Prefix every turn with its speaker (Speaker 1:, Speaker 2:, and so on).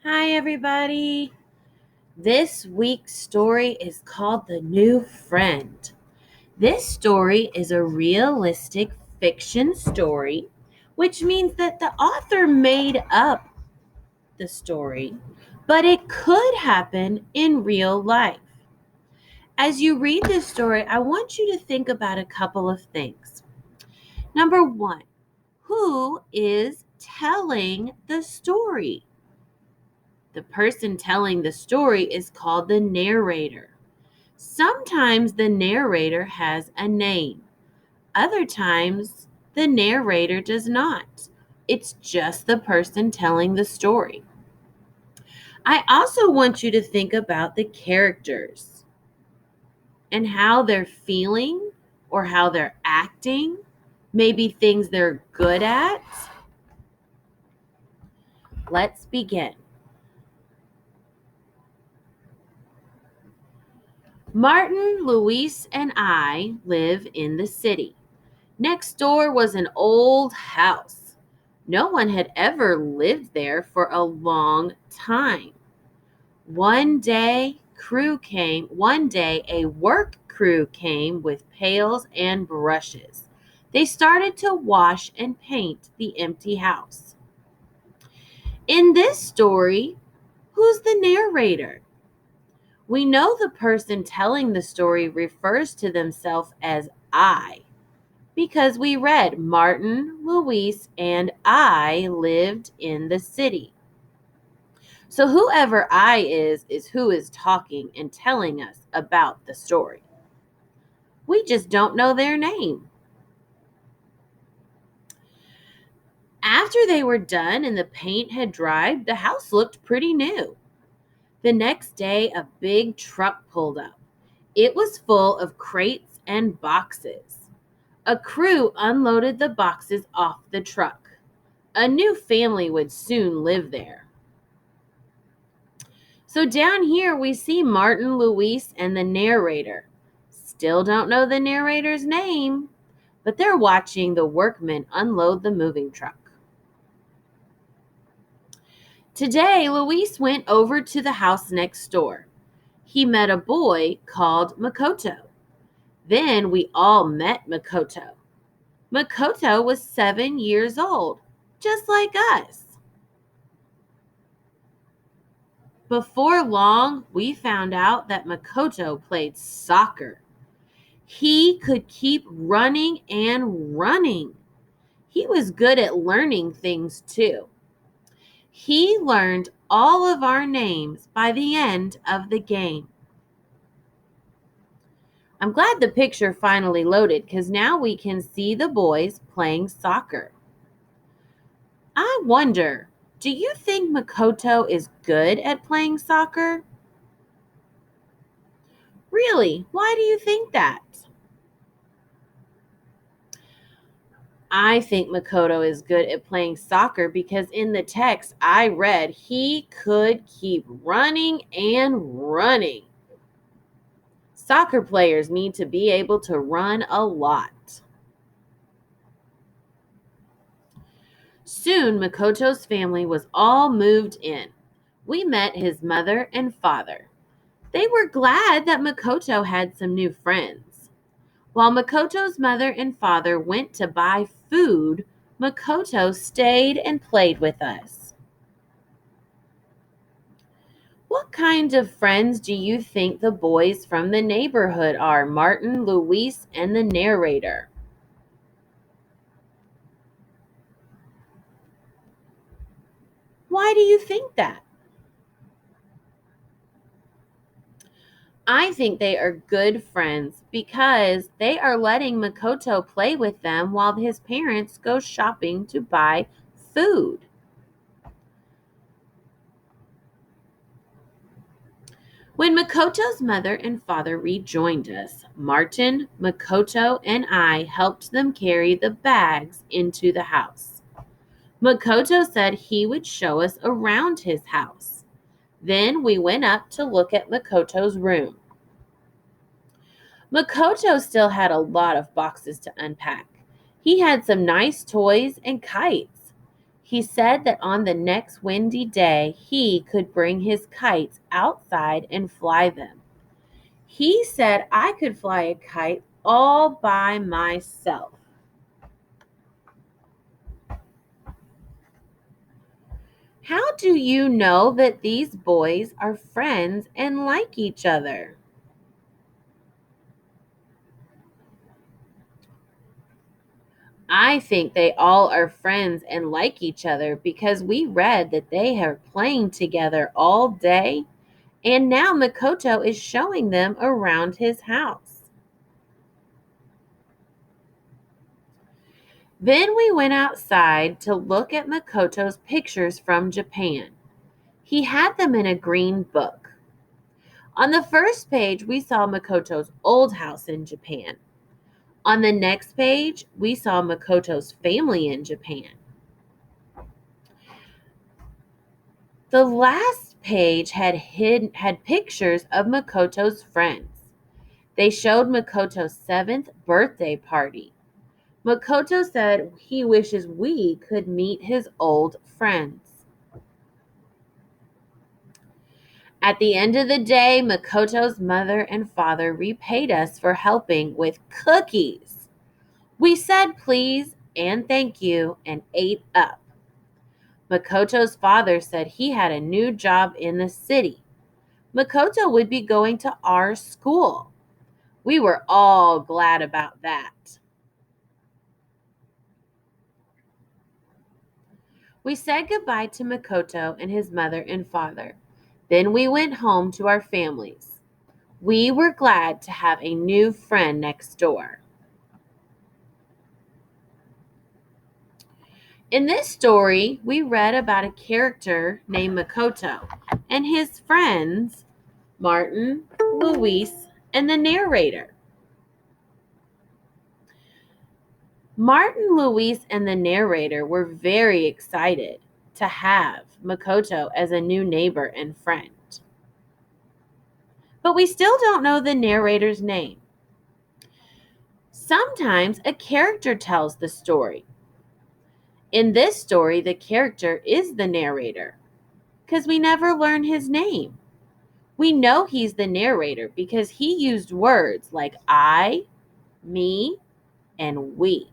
Speaker 1: Hi, everybody. This week's story is called The New Friend. This story is a realistic fiction story, which means that the author made up the story, but it could happen in real life. As you read this story, I want you to think about a couple of things. Number one, who is telling the story? The person telling the story is called the narrator. Sometimes the narrator has a name. Other times the narrator does not. It's just the person telling the story. I also want you to think about the characters and how they're feeling or how they're acting, maybe things they're good at. Let's begin. Martin, Luis, and I live in the city. Next door was an old house. No one had ever lived there for a long time. One day a work crew came with pails and brushes. They started to wash and paint the empty house. In this story, who's the narrator? We know the person telling the story refers to themselves as I, because we read Martin, Luis, and I lived in the city. So whoever I is who is talking and telling us about the story. We just don't know their name. After they were done and the paint had dried, the house looked pretty new. The next day, a big truck pulled up. It was full of crates and boxes. A crew unloaded the boxes off the truck. A new family would soon live there. So down here we see Martin, Luis, and the narrator. Still don't know the narrator's name, but they're watching the workmen unload the moving truck. Today, Luis went over to the house next door. He met a boy called Makoto. Then we all met Makoto. Makoto was 7 years old, just like us. Before long, we found out that Makoto played soccer. He could keep running and running. He was good at learning things too. He learned all of our names by the end of the game. I'm glad the picture finally loaded because now we can see the boys playing soccer. I wonder, do you think Makoto is good at playing soccer? Really? Why do you think that? I think Makoto is good at playing soccer because in the text I read he could keep running and running. Soccer players need to be able to run a lot. Soon Makoto's family was all moved in. We met his mother and father. They were glad that Makoto had some new friends. While Makoto's mother and father went to buy food, Makoto stayed and played with us. What kind of friends do you think the boys from the neighborhood are, Martin, Luis, and the narrator? Why do you think that? I think they are good friends because they are letting Makoto play with them while his parents go shopping to buy food. When Makoto's mother and father rejoined us, Martin, Makoto, and I helped them carry the bags into the house. Makoto said he would show us around his house. Then we went up to look at Makoto's room. Makoto still had a lot of boxes to unpack. He had some nice toys and kites. He said that on the next windy day, he could bring his kites outside and fly them. He said I could fly a kite all by myself. How do you know that these boys are friends and like each other? I think they all are friends and like each other because we read that they are playing together all day, and now Makoto is showing them around his house. Then we went outside to look at Makoto's pictures from Japan. He had them in a green book. On the first page, we saw Makoto's old house in Japan. On the next page, we saw Makoto's family in Japan. The last page had pictures of Makoto's friends. They showed Makoto's 7th birthday party. Makoto said he wishes we could meet his old friends. At the end of the day, Makoto's mother and father repaid us for helping with cookies. We said please and thank you and ate up. Makoto's father said he had a new job in the city. Makoto would be going to our school. We were all glad about that. We said goodbye to Makoto and his mother and father. Then we went home to our families. We were glad to have a new friend next door. In this story, we read about a character named Makoto and his friends, Martin, Luis, and the narrator. Martin, Luis, and the narrator were very excited to have Makoto as a new neighbor and friend. But we still don't know the narrator's name. Sometimes a character tells the story. In this story, the character is the narrator because we never learn his name. We know he's the narrator because he used words like I, me, and we.